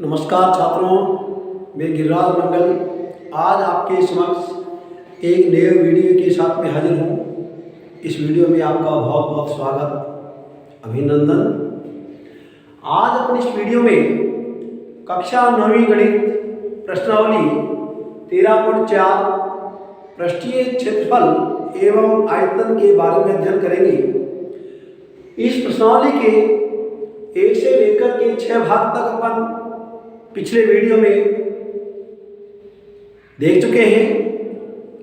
नमस्कार छात्रों, मैं गिरिराज मंडल आज आपके समक्ष एक नए वीडियो के साथ में हाजिर हूँ। इस वीडियो में आपका बहुत बहुत स्वागत, अभिनंदन। आज अपनी इस वीडियो में कक्षा 9वीं गणित प्रश्नावली 13.4 पृष्ठीय क्षेत्रफल एवं आयतन के बारे में अध्ययन करेंगे। इस प्रश्नावली के 1 से लेकर के 6 भाग तक अपन पिछले वीडियो में देख चुके हैं,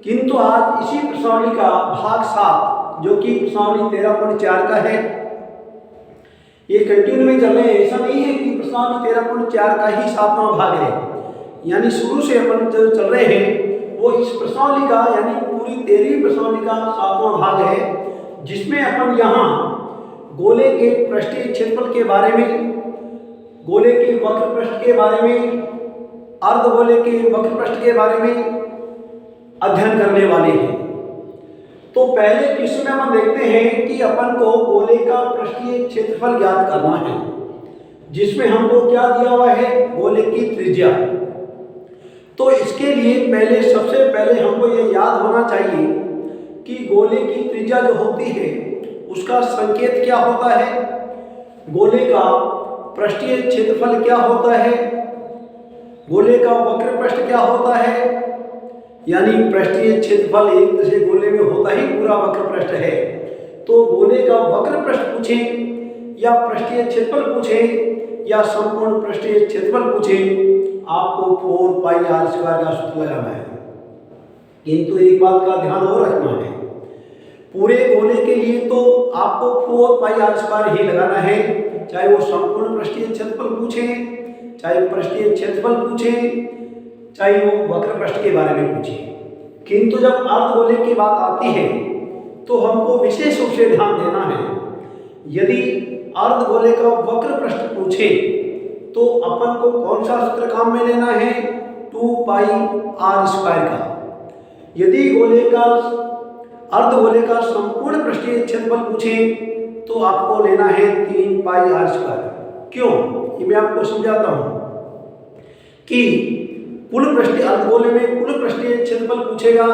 किंतु आज इसी प्रश्नावली का भाग 7 जो कि प्रश्नावली 13.4 का है, ये कंटिन्यू में चल रहे हैं। ऐसा नहीं है कि प्रश्नावली 13.4 का ही 7वां भाग है, यानी शुरू से अपन जो चल रहे हैं वो इस प्रश्नावली का यानी पूरी 13वीं प्रश्नावली का 7वां भाग है, जिसमें अपन यहाँ गोले के पृष्ठीय क्षेत्रफल के बारे में, गोले के वक्र पृष्ठ के बारे में, अर्धगोले के वक्र पृष्ठ के बारे में अध्ययन करने वाले हैं। तो पहले क्वेश्चन में हम देखते हैं कि अपन को गोले का पृष्ठीय क्षेत्रफल ज्ञात करना है, जिसमें हमको क्या दिया हुआ है, गोले की त्रिज्या। तो इसके लिए सबसे पहले हमको ये याद होना चाहिए कि गोले की त्रिज्या जो होती है उसका संकेत क्या होता है, गोले का पृष्ठीय क्षेत्रफल क्या होता है, गोले का वक्र पृष्ठ क्या होता है। यानी पृष्ठीय क्षेत्रफल एक तरह से गोले में होता ही पूरा वक्र पृष्ठ है। तो गोले का वक्र पृष्ठ पूछें या पृष्ठीय क्षेत्रफल पूछें या संपूर्ण पृष्ठीय क्षेत्रफल पूछें, आपको 4πr² का सूत्र लगाना है। किंतु एक बात का ध्यान और रखना है, पूरे गोले के लिए तो आपको 4πr² ही लगाना है, चाहे वो संपूर्ण पृष्ठीय क्षेत्रफल पूछें, चाहे पृष्ठीय क्षेत्रफल पूछें, चाहे वो वक्र पृष्ठ के बारे में पूछें। किंतु जब अर्धगोले की बात आती है तो हमको विशेष रूप से ध्यान देना है। यदि अर्धगोले का वक्र पृष्ठ पूछे तो अपन को कौन सा सूत्र काम में लेना है, 2πr² का। यदि अर्धगोले का संपूर्ण पृष्ठीय क्षेत्रफल पूछे तो आपको लेना है 3πr²। क्यों, ये मैं आपको समझाता हूं कि कुल पृष्ठीय अर्धगोले में कुल पृष्ठीय क्षेत्रफल पूछेगा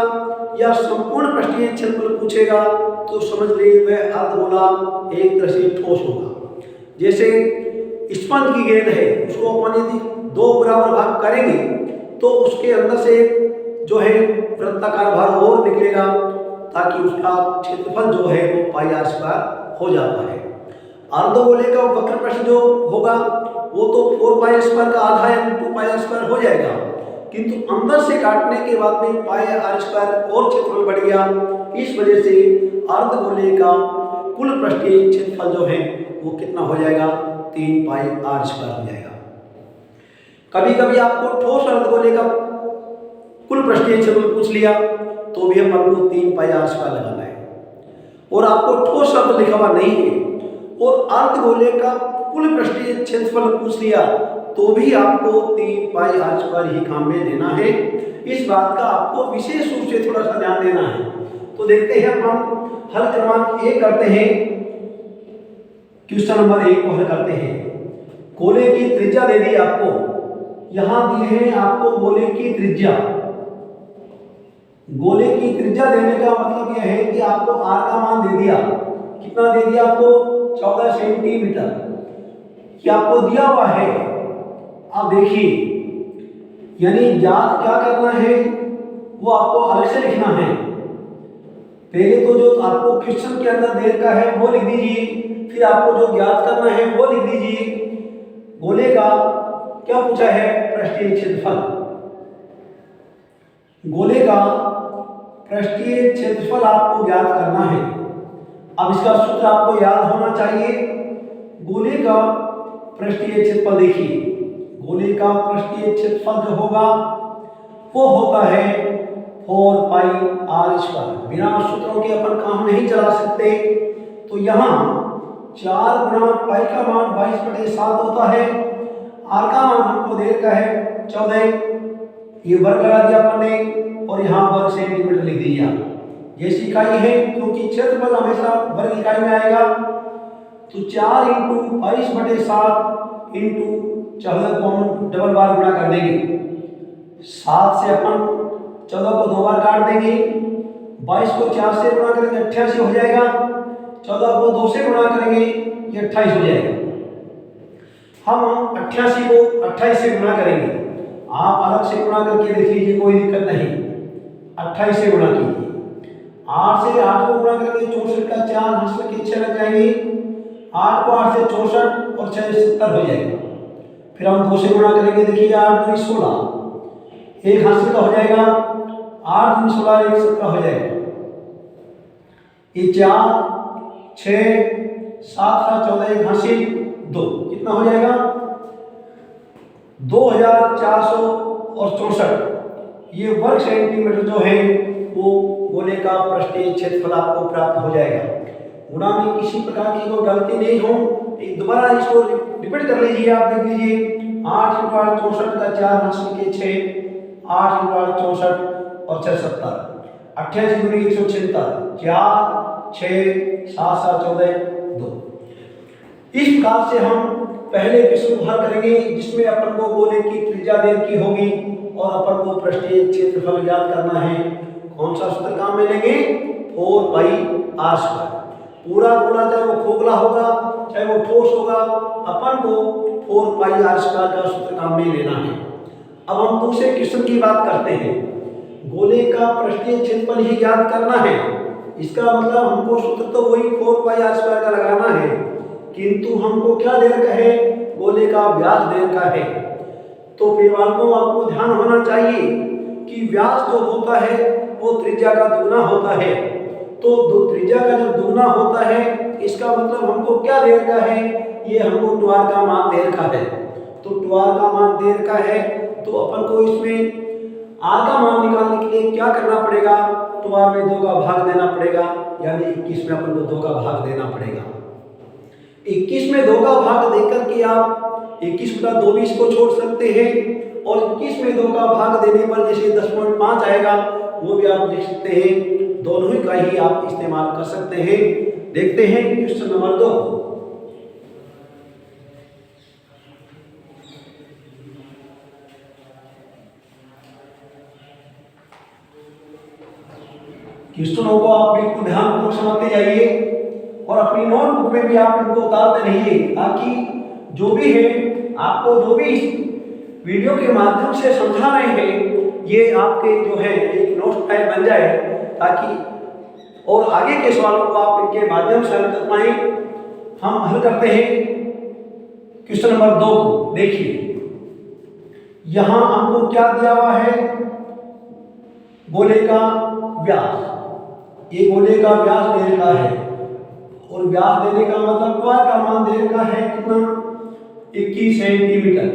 या संपूर्ण पृष्ठीय क्षेत्रफल पूछेगा तो समझ लीजिए वह अर्धगोला एक तरह से ठोस होगा। जैसे स्पंज की गेंद है, उसको अपन यदि 2 बराबर भाग करेंगे तो उसके अंदर से जो है वृत्ताकार भाग और निकलेगा, ताकि उसका क्षेत्रफल जो है वो πr² हो जाता है। अर्धगोले का वक्र पृष्ठ जो होगा वो तो 4πr² का आधा यानी 2πr² हो जाएगा, किंतु अंदर से काटने के बाद में πr² और क्षेत्रफल बढ़ गया। इस वजह से अर्धगोले का कुल पृष्ठीय क्षेत्रफल जो है वो कितना हो जाएगा, 3πr² हो जाएगा। कभी कभी आपको ठोस अर्धगोले का कुल पृष्ठीय क्षेत्रफल पूछ लिया तो भी अपन को 3πr² लगाना है, और आपको ठोस शब्द लिखा हुआ नहीं है और अर्धगोले का कुल पृष्ठीय क्षेत्रफल पूछ लिया तो भी आपको 3πr² ही काम में लेना है। इस बात का आपको विशेष रूप से थोड़ा सा ध्यान देना है। तो देखते हैं अपन हल क्रमांक 1 करते हैं, क्वेश्चन नंबर 1 को हल करते हैं। गोले की त्रिज्या दे दी आपको, यहां दी है आपको गोले की त्रिज्या। गोले की त्रिज्या देने का मतलब यह है कि आपको r का मान दे दिया, कितना दे दिया आपको, 14 सेंटीमीटर ये आपको दिया हुआ है। अब देखिए, यानी ज्ञात क्या करना है वो आपको अलग से लिखना है। पहले तो जो आपको क्वेश्चन के अंदर दे रखा है वो लिख दीजिए, फिर आपको जो ज्ञात करना है वो लिख दीजिए। गोले का क्या पूछा है, पृष्ठीय क्षेत्रफल। गोले का पृष्ठीय क्षेत्रफल आपको ज्ञात करना है। अब इसका सूत्र आपको याद होना चाहिए। गोले का पृष्ठीय क्षेत्रफल, देखिए गोले का पृष्ठीय क्षेत्रफल जो होगा वो होता है 4πr²। बिना सूत्रों के अपन काम नहीं चला सकते। तो यहाँ 4 गुणा पाई का मान 22/7 होता है, r का मान हमको दे रखा है 14, ये वर्ग लगा दिया अपन ने और यहाँ वर्ग सेंटीमीटर लिख दिया। जैसी इकाई है क्योंकि क्षेत्रफल हमेशा वर्ग इकाई में आएगा, तो 4 × 22/7 × 14 को हम डबल बार गुणा कर देंगे। 7 से अपन 14 को 2 बार काट देंगे। 22 को 4 से गुणा करेंगे 88 हो जाएगा। 14 को 2 से गुणा करेंगे ये 28 हो जाएगा। हम 88 को 28 से गुणा करेंगे। आप अलग से गुणा करके देख लीजिए, कोई दिक्कत नहीं। 28 से गुणा कीजिए। 8 से 8 को गुणा करेंगे 64 का 4 हासिल के 6 लग जाएंगे। 8 को 8 से 64 और 6 70 हो जाएगा। फिर हम 2 से गुणा करेंगे, देखिए 8 2 16 एक हासिल का हो जाएगा। 8 2 16 1 17 हो जाएगा। ये 4 6 7 का 14 एक हासिल 2 कितना हो जाएगा 2464 ये वर्ग सेंटीमीटर जो है वो गोले का पृष्ठीय क्षेत्रफल आपको प्राप्त हो जाएगा। गुणा में किसी प्रकार की कोई गलती नहीं हो, दोबारा इसको रिपीट कर लीजिए। आप देख लीजिए 8 × 8 64 का 4 हासिल के 6 8 × 8 64 और 6 70 88 × 176 4 6 7 7 14 2। इस प्रकार से हम पहले विषय को हल करेंगे जिसमें अपन को गोले की त्रिज्या देर की होगी और अपन को पृष्ठीय क्षेत्रफल ज्ञात करना है। कौन सा सूत्र काम में लेंगे 4πr²। पूरा गोला चाहे वो खोखला होगा चाहे वो ठोस होगा, अपन को 4πr² का सूत्र काम में लेना है। अब हम दूसरे क्वेश्चन की बात करते हैं। गोले का पृष्ठीय क्षेत्रफल ही ज्ञात करना है, इसका मतलब हमको सूत्र तो वही 4πr² का लगाना है, किंतु हमको क्या दे रखा है गोले का व्यास दे रखा है। तो प्रियवाल्यों आपको ध्यान होना चाहिए कि व्यास जो होता है वो त्रिज्या का दुगना होता है। तो त्रिज्या का जब दुगना होता है इसका मतलब हमको क्या दे रखा है, ये हमको ट्वार का मान दे रखा है। तो ट्वार का मान दे रखा है तो अपन को इसमें आर का मान निकालने के लिए क्या करना पड़ेगा, ट्वार में 2 का भाग देना पड़ेगा, यानी 21 में अपन को 2 का भाग देना पड़ेगा। 21 में 2 का भाग देकर के आप 21/2 भी इसको छोड़ सकते हैं और 21 में 2 का भाग देने पर जैसे 10.5 आएगा वो भी आप देख सकते हैं। दोनों ही का ही आप इस्तेमाल कर सकते हैं। देखते हैं क्वेश्चन नंबर 2। क्वेश्चनों को आप बिल्कुल ध्यानपूर्वक समझते जाइए और अपनी नोटबुक में भी आप इनको उतारते रहिए, ताकि जो भी है आपको जो भी वीडियो के माध्यम से समझा रहे हैं ये आपके जो है एक नोट टाइप बन जाए, ताकि और आगे के सवालों को आप इनके माध्यम से हल कर पाए। हम हल करते हैं क्वेश्चन नंबर 2 को। देखिए यहां हमको क्या दिया हुआ है, गोले का व्यास। ये गोले का व्यास दे रखा है और व्यास देने का मतलब ट्वार का मान दे रखा है कितना 21 सेंटीमीटर।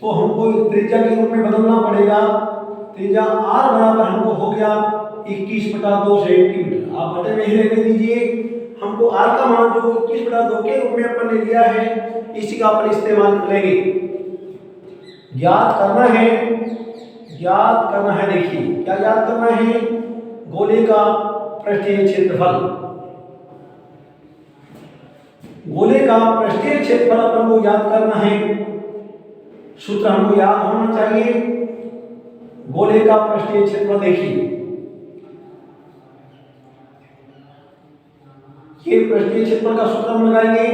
तो हमको त्रिज्या के रूप में बदलना पड़ेगा। त्रिज्या r बराबर हमको हो गया 21/2 सेंटीमीटर। आप बटे में ही रहने दीजिए। हमको r का मान जो 21/2 के रूप में अपन ने लिया है इसी का अपन इस्तेमाल करेंगे। ज्ञात करना है देखिए क्या ज्ञात करना है, गोले का पृष्ठीय क्षेत्रफल। गोले का पृष्ठीय क्षेत्रफल अपन को याद करना है। सूत्र हमको याद होना चाहिए। गोले का पृष्ठीय क्षेत्रफल देखिए, ये पृष्ठीय क्षेत्रफल का सूत्र हम लगाएंगे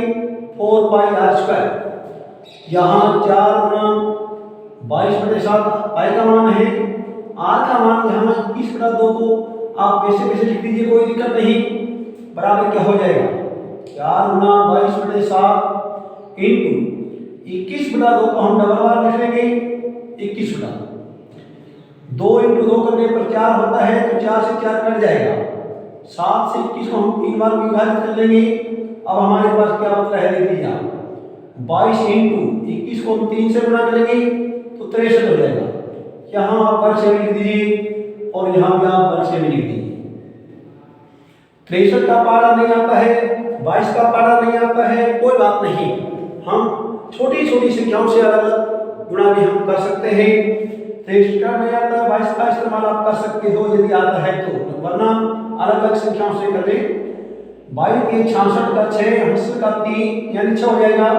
4πr²। यहाँ 4 × 22/7 पाई का मान है, r का मान यहाँ 21/2 को आप वैसे लिख दीजिए, कोई दिक्कत नहीं। बराबर क्या हो जाएगा 4 × 22/7 इंटू 21/2 को हम डबल बार लिख लेंगे 21/2। 2 × 2 करने पर 4 होता है तो 4 से 4 कट जाएगा। 7 से 21 को हम 3 बार विभाजित कर लेंगे। अब हमारे पास क्या बचता है देख लीजिए आप, 22 × 21 को हम 3 से गुणा करेंगे तो 63 हो जाएगा। यहाँ आप वर्ग से लिख दीजिए और यहाँ भी आप वर्ग से लिख दीजिए। 63 का पारा नहीं आता है, 22 का पारा नहीं आता है, कोई बात नहीं। हम छोटी छोटी संख्याओं से अलग अलग गुणा भी हम कर सकते हैं। 63 का नहीं आता है 22 का इस्तेमाल आप कर सकते हो यदि आता है तो, वरना अलग अलग संख्याओं से कर लें। 22 के 66 का 6 80 का 3 यानी 6 हो जाएगा।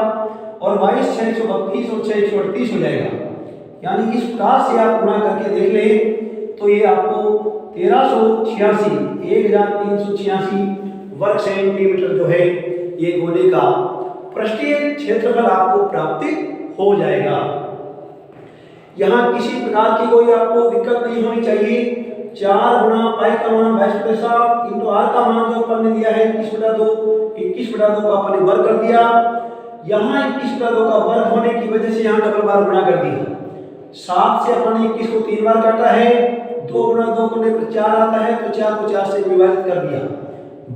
और 22 6 132 और 6 138 हो जाएगा। यानी इस प्रकार से आप गुणा करके देख लें तो ये आपको 1386 वर्ग सेंटीमीटर जो है ये गोले का पृष्ठीय क्षेत्रफल आपको प्राप्त हो जाएगा। यहाँ किसी प्रकार की कोई आपको दिक्कत नहीं होनी चाहिए। 4 गुणा पाई का मान 22/7 इंटू आर का मान जो अपन ने दिया है 21/2 का अपन ने वर्ग कर दिया। यहाँ 21/2 का वर्ग होने की वजह से यहाँ डबल बार गुणा कर दिया। 7 से अपन ने 21 को 3 बार काटा है, 2 गुणा 2 करने पर 4 आता है तो 4 को 4 से विभाजित कर दिया।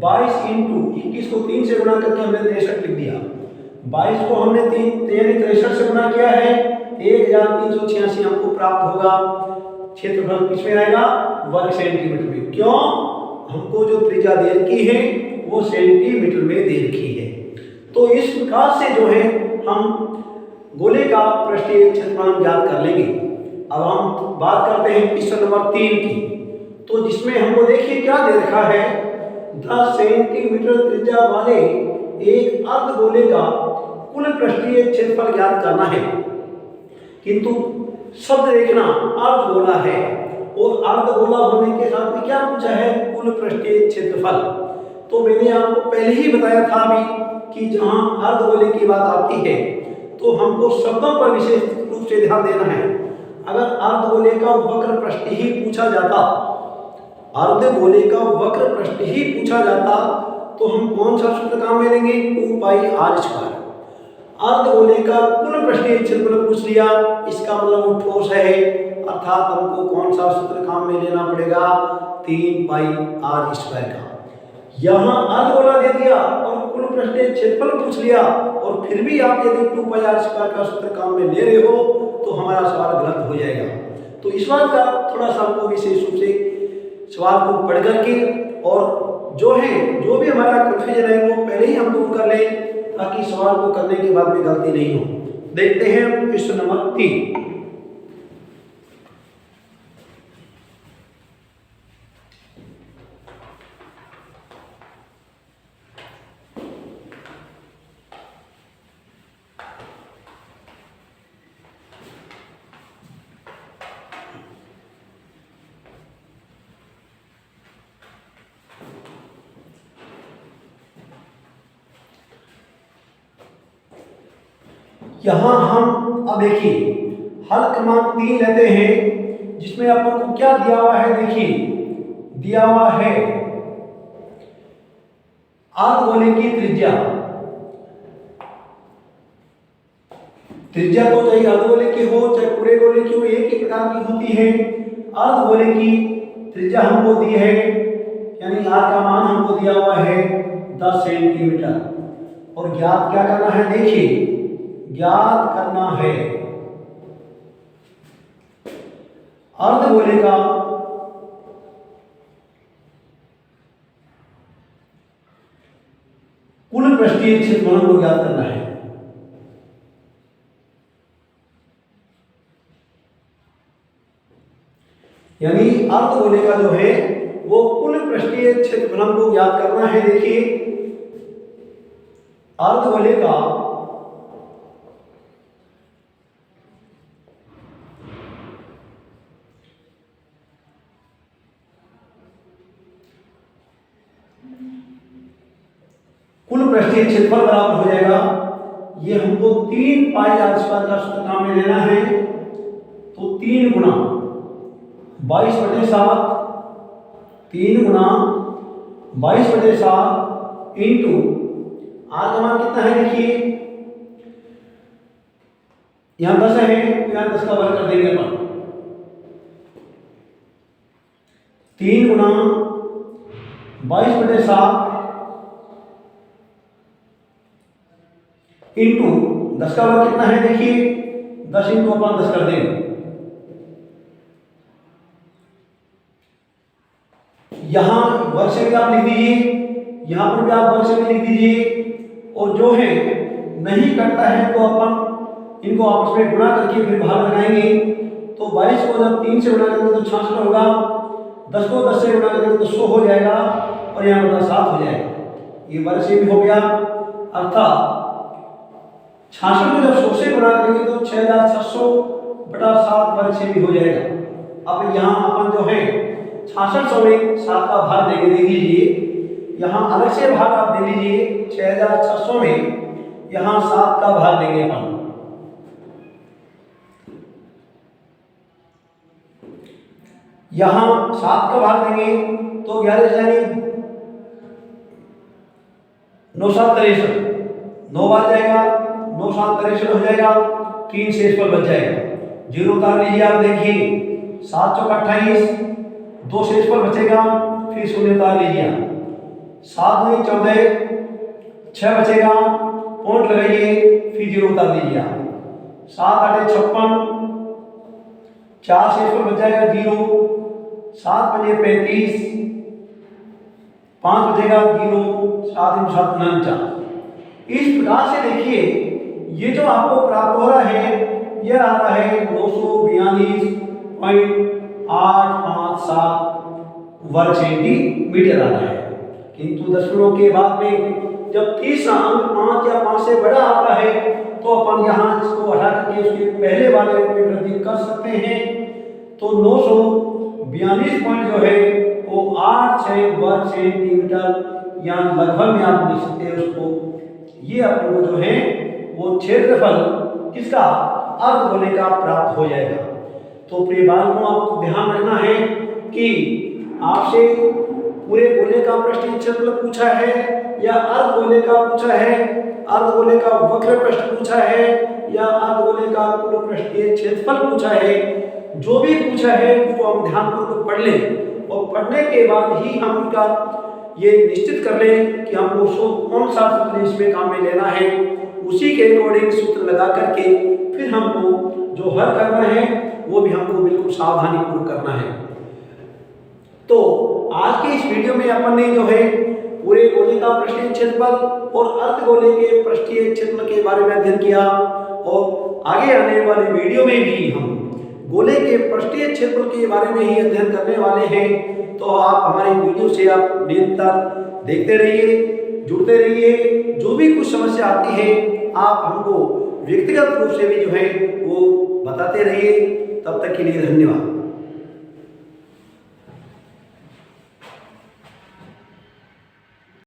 22 इंटू 21 को 3 से गुणा करके हमने 63 लिख दिया। 22 को हमने 63 से गुणा किया है 1386 हमको प्राप्त होगा। क्षेत्रफल किसमें आएगा? वर्ग सेंटीमीटर में। क्यों? हमको जो त्रिज्या दे रखी है वो सेंटीमीटर में दे रखी है। तो इस प्रकार से जो है हम गोले का पृष्ठीय क्षेत्रफल ज्ञात कर लेंगे। अब हम बात करते हैं क्वेश्चन नंबर 3 की। तो जिसमें हमको देखिए क्या दे रखा है, 10 सेंटीमीटर त्रिज्या वाले एक अर्धगोले का कुल पृष्ठीय क्षेत्रफल ज्ञात करना है। किंतु शब्द देखना अर्धगोला है और अर्धगोला होने के साथ में क्या पूछा है? कुल पृष्ठीय क्षेत्रफल। तो मैंने आपको पहले ही बताया था अभी कि जहां अर्धगोले की बात आती है तो हमको शब्दों पर विशेष रूप से ध्यान देना है। अगर अर्धगोले का वक्र पृष्ठ ही पूछा जाता, अर्धगोले का वक्र पृष्ठ ही पूछा जाता तो हम कौन सा सूत्र काम में लेंगे? 2πr²। अर्धगोले का कुल पृष्ठीय क्षेत्रफल पूछ लिया, इसका मतलब वो ठोस है, अर्थात हमको कौन सा सूत्र काम में लेना पड़ेगा? 3πr² का। यहाँ अर्धगोला दे दिया और कुल पृष्ठीय क्षेत्रफल पूछ लिया और फिर भी आप यदि 2πr² का सूत्र काम में ले रहे हो तो हमारा सवाल गलत हो जाएगा। तो इस बात का थोड़ा सा हमको विशेष रूप से सवाल को पढ़ करके और जो भी हमारा कंफ्यूजन है वो पहले ही हम दूर कर लें ताकि सवाल को करने के बाद में गलती नहीं हो। देखते हैं क्वेश्चन नंबर 3। यहाँ हम अब देखिए हल क्रमांक 3 लेते हैं जिसमें अपन को क्या दिया हुआ है। देखिए दिया हुआ है अर्धगोले की त्रिज्या। त्रिज्या तो चाहे अर्धगोले की हो चाहे पूरे गोले की हो, एक ही प्रकार की होती है। अर्धगोले की त्रिज्या हमको दी है, यानी आर का मान हमको दिया हुआ है 10 सेंटीमीटर और ज्ञात क्या करना है? देखिए ज्ञात करना है अर्धगोले का कुल पृष्ठीय क्षेत्रफल को ज्ञात करना है। यानी अर्धगोले का जो है वो कुल पृष्ठीय क्षेत्रफल को ज्ञात करना है। देखिए अर्धगोले का कुल पृष्ठीय क्षेत्रफल बराबर हो जाएगा, ये हमको 3πr² का सूत्र काम में लेना है। तो 3 गुणा 22/7 3 गुणा 22/7 इंटू आर का मान कितना है? देखिए यहां 10 है तो यहां 10 का वर्ग कर देंगे अपन। 3 गुणा 22/7 इंटू 10 का वर्ग कितना है? देखिए 10 इंटू अपन 10 कर देंगे। यहां वर्ग से भी आप लिख दीजिए, यहां पर भी आप वर्ग से भी लिख दीजिए और जो है नहीं करता है तो अपन इनको आपस में गुणा करके फिर भाग लगाएंगे। तो 22 को जब 3 से गुणा करेंगे तो 66 होगा, 10 को 10 से गुणा करेंगे तो 100 हो जाएगा और यहाँ पर 7 हो जाएगा। ये वर्ग से भी हो गया, अर्थात 66 को जब 100 से गुणा करेंगे तो 6600 बटा 7 वर्ग 6 भी हो जाएगा। अब यहाँ अपन जो है 6600 में 7 का भाग देंगे, देख लीजिए यहाँ अलग से भाग आप दे लीजिए। 6600 में यहाँ 7 का भाग देंगे अपन, यहाँ 7 का भाग देंगे तो 11 यानी 9 7 63, 9 बार जाएगा, 9 7 63 हो जाएगा, 3 शेष पर बच जाएगा, 0 उतार लीजिए आप देखिए, 7 चौक 28, 2 शेष पर बचेगा, फिर 0 उतार लीजिए, 7 दूनी 14, 6 बचेगा, पॉइंट लगाइए, फिर 0 उतार लीजिए, 7 8 56, 4 शेष पर बच जाएगा 0, 7 5 35, 5 बचेगा 0, 7 7 49। इस प्रकार से देखिए ये जो आपको प्राप्त हो रहा है यह आ रहा है 942.857 वर्ग सेंटीमीटर आ रहा है। किंतु दशमलव के बाद में जब तीसरा अंक 5 या 5 से बड़ा आता है तो अपन यहाँ इसको हटा करके उसके पहले वाले अंक में वृद्धि कर सकते हैं। तो 942 पॉइंट जो है वो 86 वर्ग सेंटीमीटर या लगभग में आप लिख सकते हैं उसको। ये अपन को जो है वो क्षेत्रफल किसका अर्धगोले का प्राप्त हो जाएगा। तो प्रिय बालकों आपको ध्यान रखना है कि आपसे पूरे गोले का पृष्ठीय क्षेत्रफल पूछा है या अर्धगोले का पूछा है, अर्धगोले का वक्र पृष्ठ पूछा है या अर्धगोले का कुल पृष्ठीय क्षेत्रफल पूछा है, जो भी पूछा है उसको हम ध्यानपूर्वक पढ़ लें और पढ़ने के बाद ही हम उनका ये निश्चित कर लें कि हमको कौन सा सूत्र इसमें काम में लेना है। उसी के अकॉर्डिंग सूत्र लगा करके फिर हमको जो हल करना है वो भी हमको बिल्कुल सावधानी पूर्वक करना है। तो आज के इस वीडियो में अपन ने जो है पूरे गोले का पृष्ठीय क्षेत्रफल और अर्धगोले के पृष्ठीय क्षेत्रफल के बारे में अध्ययन किया और आगे आने वाले वीडियो में भी हम गोले के पृष्ठीय क्षेत्रफल के बारे में ही अध्ययन करने वाले हैं। तो आप हमारे वीडियो से आप निरंतर देखते रहिए, जुड़ते रहिए। जो भी कुछ समस्या आती है आप हमको व्यक्तिगत रूप से भी जो है वो बताते रहिए। तब तक के लिए धन्यवाद।